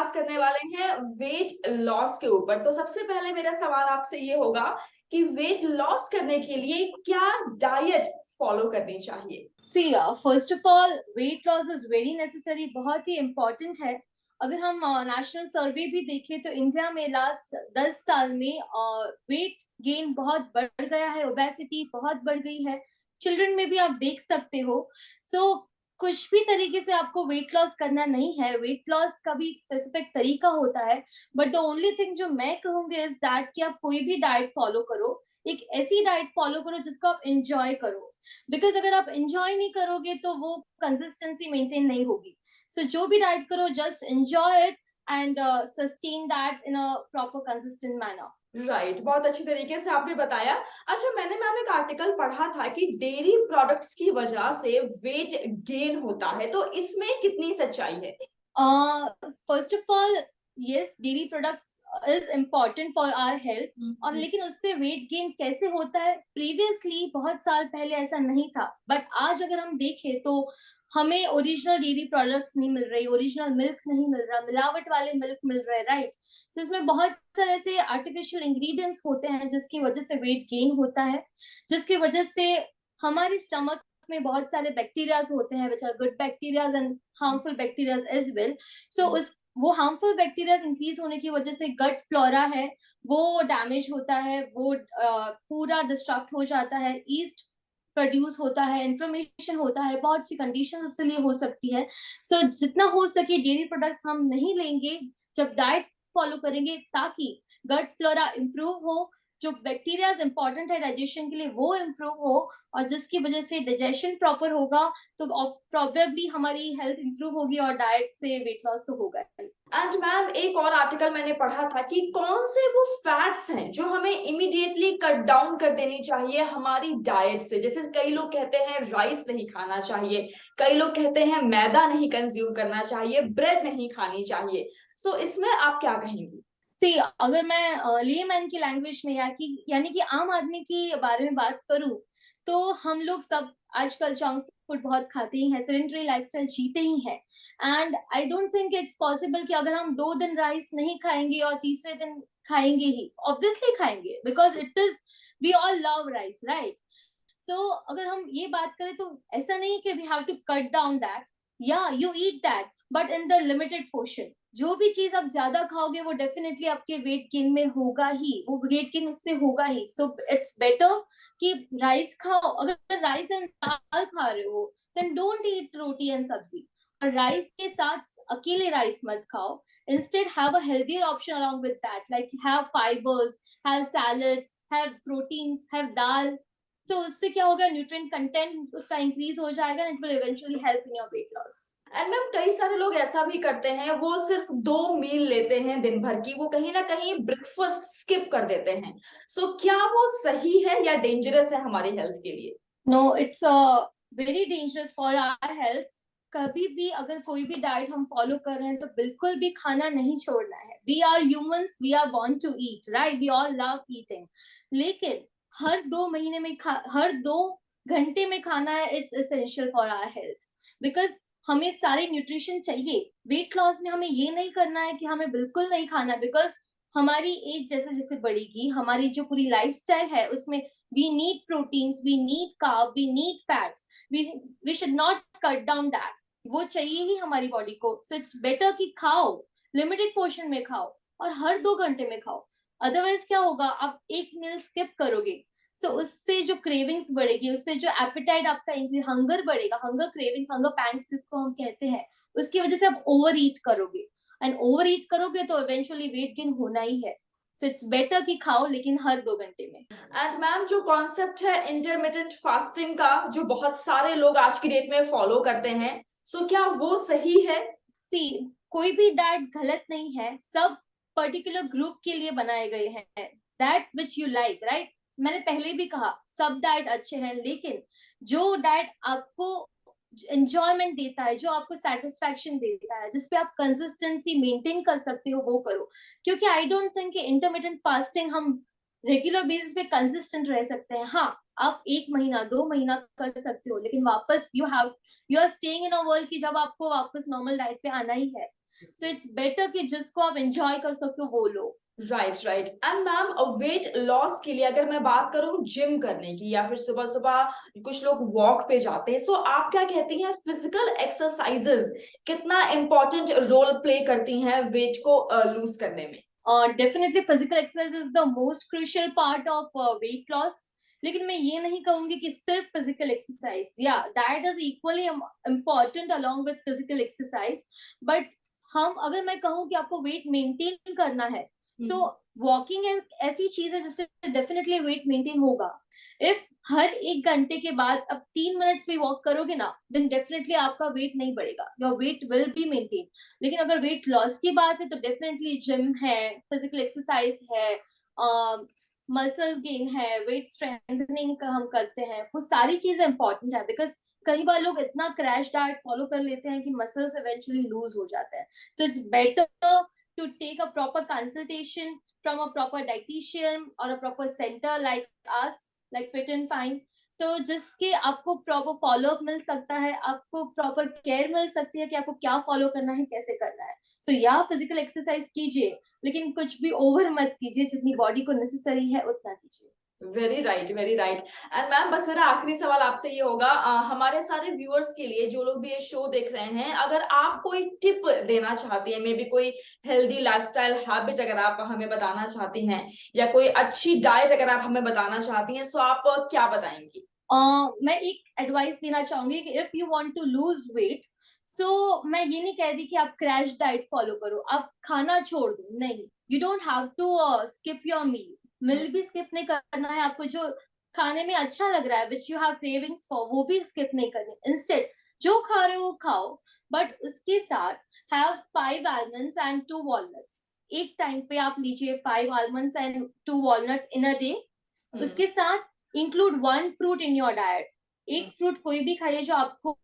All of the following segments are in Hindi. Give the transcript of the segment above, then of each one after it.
बात करने वाले हैं वेट लॉस के ऊपर। तो सबसे पहले मेरा सवाल आपसे ये होगा कि वेट लॉस करने के लिए क्या डाइट फॉलो करनी चाहिए? See, first of all, weight loss is very necessary, बहुत ही important है। अगर हम नेशनल सर्वे भी देखें तो इंडिया में लास्ट 10 साल में वेट गेन बहुत बढ़ गया है, ओबेसिटी बहुत बढ़ गई है। चिल्ड्रन में भी आप देख सकते हो। सो कुछ भी तरीके से आपको वेट लॉस करना नहीं है। वेट लॉस का भी एक स्पेसिफिक तरीका होता है, बट द ओनली थिंग जो मैं कहूंगी इज दैट कि आप कोई भी डाइट फॉलो करो, एक ऐसी डाइट फॉलो करो जिसको आप इंजॉय करो। बिकॉज अगर आप इंजॉय नहीं करोगे तो वो कंसिस्टेंसी मेंटेन नहीं होगी। सो जो भी डाइट करो, just enjoy it and sustain that in a proper consistent manner. Right, बहुत अच्छी तरीके से आपने बताया। अच्छा, मैंने मैम एक आर्टिकल पढ़ा था कि डेयरी प्रोडक्ट्स की वजह से वेट गेन होता है, तो इसमें कितनी सच्चाई है? First of all, yes, dairy products is important for our health. और लेकिन उससे वेट गेन कैसे होता है, प्रीवियसली बहुत साल पहले ऐसा नहीं था, बट आज अगर हम देखें तो हमें ओरिजिनल डेयरी प्रोडक्ट्स नहीं मिल रही, ओरिजिनल मिल्क नहीं मिल रहा, मिलावट वाले मिल्क मिल रहे, राइट। सो इसमें बहुत सारे ऐसे आर्टिफिशियल इंग्रेडिएंट्स होते हैं जिसकी वजह से वेट गेन होता है, जिसकी वजह से हमारे स्टमक में बहुत सारे बैक्टीरियाज होते हैं, which are good bacterias and harmful bacterias as well. So उस वो हार्मफुल बैक्टीरियाज इंक्रीज होने की वजह से गट फ्लोरा है वो डैमेज होता है, वो पूरा डिस्ट्रक्ट हो जाता है, ईस्ट प्रोड्यूस होता है, इन्फ्लेमेशन होता है, बहुत सी कंडीशन उससे लिए हो सकती है। सो जितना हो सके डेयरी प्रोडक्ट्स हम नहीं लेंगे जब डाइट फॉलो करेंगे, ताकि गट फ्लोरा इंप्रूव हो, जो बैक्टीरियाज इंपॉर्टेंट है डाइजेशन के लिए वो इंप्रूव हो, और जिसकी वजह से डाइजेशन प्रॉपर होगा तो प्रोबेबली हमारी हेल्थ इंप्रूव होगी और डाइट से वेट लॉस तो होगा ही। एंड मैम, एक और आर्टिकल मैंने पढ़ा था कि कौन से वो फैट्स हैं जो हमें इमीडिएटली कट डाउन कर देनी चाहिए हमारी डाइट से। जैसे कई लोग कहते हैं राइस नहीं खाना चाहिए, कई लोग कहते हैं मैदा नहीं कंज्यूम करना चाहिए, ब्रेड नहीं खानी चाहिए। सो इसमें आप क्या कहेंगी? सी, अगर मैं लेमैन की लैंग्वेज में यानी कि आम आदमी के बारे में बात करूं, तो हम लोग सब आजकल जंक फूड बहुत खाते ही हैं, सेडेंटरी लाइफस्टाइल जीते ही हैं। And I don't think it's possible कि अगर हम 2 दिन राइस नहीं खाएंगे और तीसरे दिन खाएंगे ही, ऑब्वियसली खाएंगे, because it is, we all love rice, right. So अगर हम ये बात करें तो ऐसा नहीं कि we have to cut down that, या you eat that but in the limited portion. जो भी चीज आप ज्यादा खाओगे वो डेफिनेटली आपके वेट गेन में होगा ही, वो वेट गेन उससे होगा ही। सो इट्स बेटर कि राइस खाओ। अगर राइस एंड दाल खा रहे हो then don't eat roti and sabzi. और राइस के साथ अकेले राइस मत खाओ, instead have a healthier option along with that, like have fibers, have salads, have proteins, have dal। तो उससे क्या होगा, न्यूट्रिएंट कंटेंट उसका इंक्रीज हो जाएगा and it will eventually help in your weight loss. And ma'am, कई सारे लोग ऐसा भी करते हैं, वो सिर्फ 2 मील लेते हैं दिन भर की, वो कहीं ना कहीं ब्रेकफास्ट स्किप कर देते हैं। सो क्या वो सही है या डेंजरस है हमारी हेल्थ के लिए? No, it's very dangerous for our health. कभी भी अगर कोई भी डाइट हम फॉलो कर रहे हैं तो बिल्कुल भी खाना नहीं छोड़ना है। We are humans, we are born to eat, right, we all love eating. लेकिन हर 2 महीने में हर 2 घंटे में खाना है, it's essential for our health. Because हमें सारे न्यूट्रिशन चाहिए। वेट लॉस में हमें ये नहीं करना है कि हमें बिल्कुल नहीं खाना, बिकॉज हमारी एज जैसे जैसे बढ़ेगी, हमारी जो पूरी लाइफस्टाइल है उसमें we need proteins, we need carb, we need fats, we should not cut down that। वो चाहिए ही हमारी बॉडी को। सो इट्स बेटर कि खाओ, लिमिटेड पोर्शन में खाओ और हर 2 घंटे में खाओ। अदरवाइज क्या होगा, आप एक मील स्किप करोगे, सो उससे जो क्रेविंग्स बढ़ेगी, उससे जो एपेटाइट आपका इंक्रीज, हंगर बढ़ेगा, हंगर क्रेविंग्स, हंगर पैंक्स जिसको हम कहते हैं, उसकी वजह से आप ओवर ईट करोगे। एंड ओवर ईट करोगे तो इवेंचुअली वेट गेन होना ही है। सो इट्स बेटर कि खाओ लेकिन हर 2 घंटे में। एंड मैम, जो कॉन्सेप्ट है इंटरमिटेंट फास्टिंग का, जो बहुत सारे लोग आज की डेट में फॉलो करते हैं, सो क्या वो सही है? सी, कोई भी डाइट गलत नहीं है, सब पर्टिकुलर ग्रुप के लिए बनाए गए हैं, that which you like, right. मैंने पहले भी कहा सब डाइट अच्छे हैं, लेकिन जो डाइट आपको एंजॉयमेंट देता है, जो आपको सेटिस्फैक्शन देता है, जिसपे आप कंसिस्टेंसी मेंटेन कर सकते हो, वो करो। क्योंकि आई डोंट थिंक कि इंटरमिटेंट फास्टिंग हम रेगुलर बेसिस पे कंसिस्टेंट रह सकते हैं। हाँ, आप 1 महीना 2 महीना कर सकते हो, लेकिन वापस you are staying in a world कि जब आपको वापस नॉर्मल डाइट पे आना ही है। सो इट्स बेटर कि जिसको आप एंजॉय कर सको वो लो। Right right. And ma'am, weight loss के लिए अगर मैं बात करूं जिम करने की या फिर सुबह सुबह कुछ लोग वॉक पे जाते हैं, सो आप क्या कहती हैं फिजिकल एक्सरसाइजेस कितना इंपॉर्टेंट रोल प्ले करती हैं वेट को लूज करने में? Definitely physical exercise is the most crucial part of weight loss, लेकिन मैं ये नहीं कहूंगी कि सिर्फ फिजिकल एक्सरसाइज, या that is equally important along with physical exercise. But हम अगर मैं कहूँ कि आपको वेट मेंटेन करना है, सो वॉकिंग एक ऐसी चीज है जिससे डेफिनेटली वेट मेंटेन होगा। इफ हर 1 घंटे के बाद अब 3 मिनट्स भी वॉक करोगे ना, देन डेफिनेटली आपका वेट नहीं बढ़ेगा, your weight will be maintain. लेकिन अगर वेट लॉस की बात है तो डेफिनेटली जिम है, फिजिकल एक्सरसाइज है, मसल गेन है, वेट स्ट्रेंथनिंग का हम करते हैं, वो सारी चीजें इंपॉर्टेंट है। बिकॉज कई बार लोग इतना क्रैश डाइट फॉलो कर लेते हैं कि मसल्स इवेंचुअली लूज हो जाते हैं। सो it's better to take a proper consultation from a proper dietitian or a proper center like us, like Fit and Fine. So जिसके आपको प्रॉपर फॉलोअप मिल सकता है, आपको प्रॉपर केयर मिल सकती है कि आपको क्या फॉलो करना है, कैसे करना है। सो या फिजिकल एक्सरसाइज कीजिए, लेकिन कुछ भी ओवर मत कीजिए, जितनी बॉडी को नेसेसरी है उतना कीजिए। Very right, very right. And ma'am, बस मेरा आखिरी सवाल आपसे ये होगा, हमारे सारे व्यूअर्स के लिए जो लोग भी ये शो देख रहे हैं, अगर आप कोई टिप देना चाहती हैं, मे बी कोई हेल्दी लाइफस्टाइल हैबिट अगर आप हमें बताना चाहती हैं या कोई अच्छी डाइट अगर आप हमें बताना चाहती हैं, सो आप क्या बताएंगी? मैं एक एडवाइस देना चाहूंगी कि if you want to lose weight, so मैं ये नहीं कह रही कि आप क्रैश डाइट फॉलो करो, आप खाना छोड़ दो, नहीं। You don't have to skip your meal भी स्किप नहीं करना है आपको। जो खाने में अच्छा लग रहा है, which you have cravings for, वो भी स्किप नहीं करनी। इंस्टेड जो खा रहे हो वो खाओ, बट उसके साथ हैव 5 आलमंड्स एंड 2 वॉलनट्स। एक टाइम पे आप लीजिए 5 almonds and 2 walnuts in a day. उसके साथ include 1 fruit in your diet. एक फ्रूट कोई भी खाइए जो आपको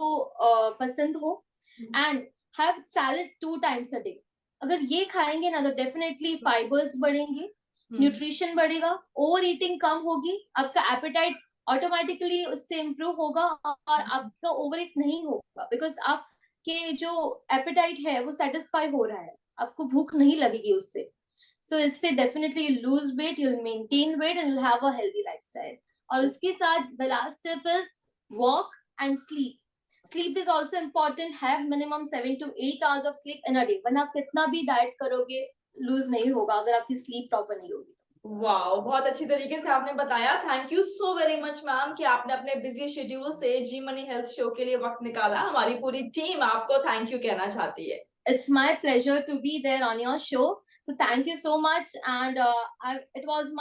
पसंद हो, and have salads 2 times a day. अगर ये खाएंगे ना तो डेफिनेटली फाइबर्स बढ़ेंगे, न्यूट्रिशन बढ़ेगा, ओवर ईटिंग कम होगी, आपका एपेटाइट ऑटोमेटिकली उससे इम्प्रूव होगा और आपका ओवर ईट नहीं होगा। बिकॉज आपके जो एपेटाइट है वो सेटिस्फाई हो रहा है, आपको भूख नहीं लगेगी उससे। सो इससे definitely you lose weight, you maintain weight and you have a healthy lifestyle. और उसके साथ the last tip is walk and sleep. Sleep is also important, have minimum 7 to 8 hours of sleep in a day. वरना आप कितना भी डाइट करोगे, लूज नहीं होगा अगर आपकी स्लीप प्रॉपर नहीं होगी। वाओ, बहुत अच्छी तरीके से आपने बताया। Thank you so very much ma'am कि आपने अपने बिजी शेड्यूल से जी मनी हेल्थ शो के लिए वक्त निकाला। हमारी पूरी टीम आपको थैंक यू कहना चाहती है। It's my pleasure to be there on your show. So thank you so much. And it was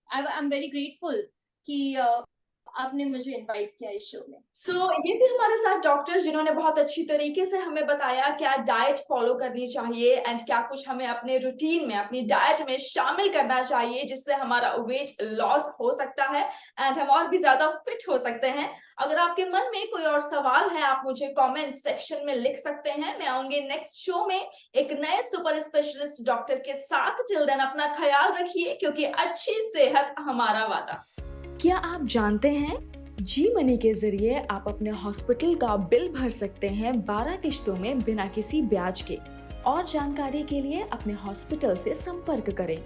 I'm very grateful कि आपने मुझे इनवाइट किया इस शो में। ये थे हमारे साथ डॉक्टर जिन्होंने बहुत अच्छी तरीके से हमें बताया क्या डाइट फॉलो करनी चाहिए एंड क्या कुछ हमें अपने रूटीन में, अपनी डाइट में शामिल करना चाहिए जिससे हमारा वेट लॉस हो सकता है एंड हम और भी ज्यादा फिट हो सकते हैं। अगर आपके मन में कोई और सवाल है, आप मुझे कमेंट सेक्शन में लिख सकते हैं। मैं आऊंगी नेक्स्ट शो में एक नए सुपर स्पेशलिस्ट डॉक्टर के साथ। टिल देन अपना ख्याल रखिए, क्योंकि अच्छी सेहत हमारा वादा। क्या आप जानते हैं, जी मनी के जरिए आप अपने हॉस्पिटल का बिल भर सकते हैं 12 किश्तों में बिना किसी ब्याज के। और जानकारी के लिए अपने हॉस्पिटल से संपर्क करें।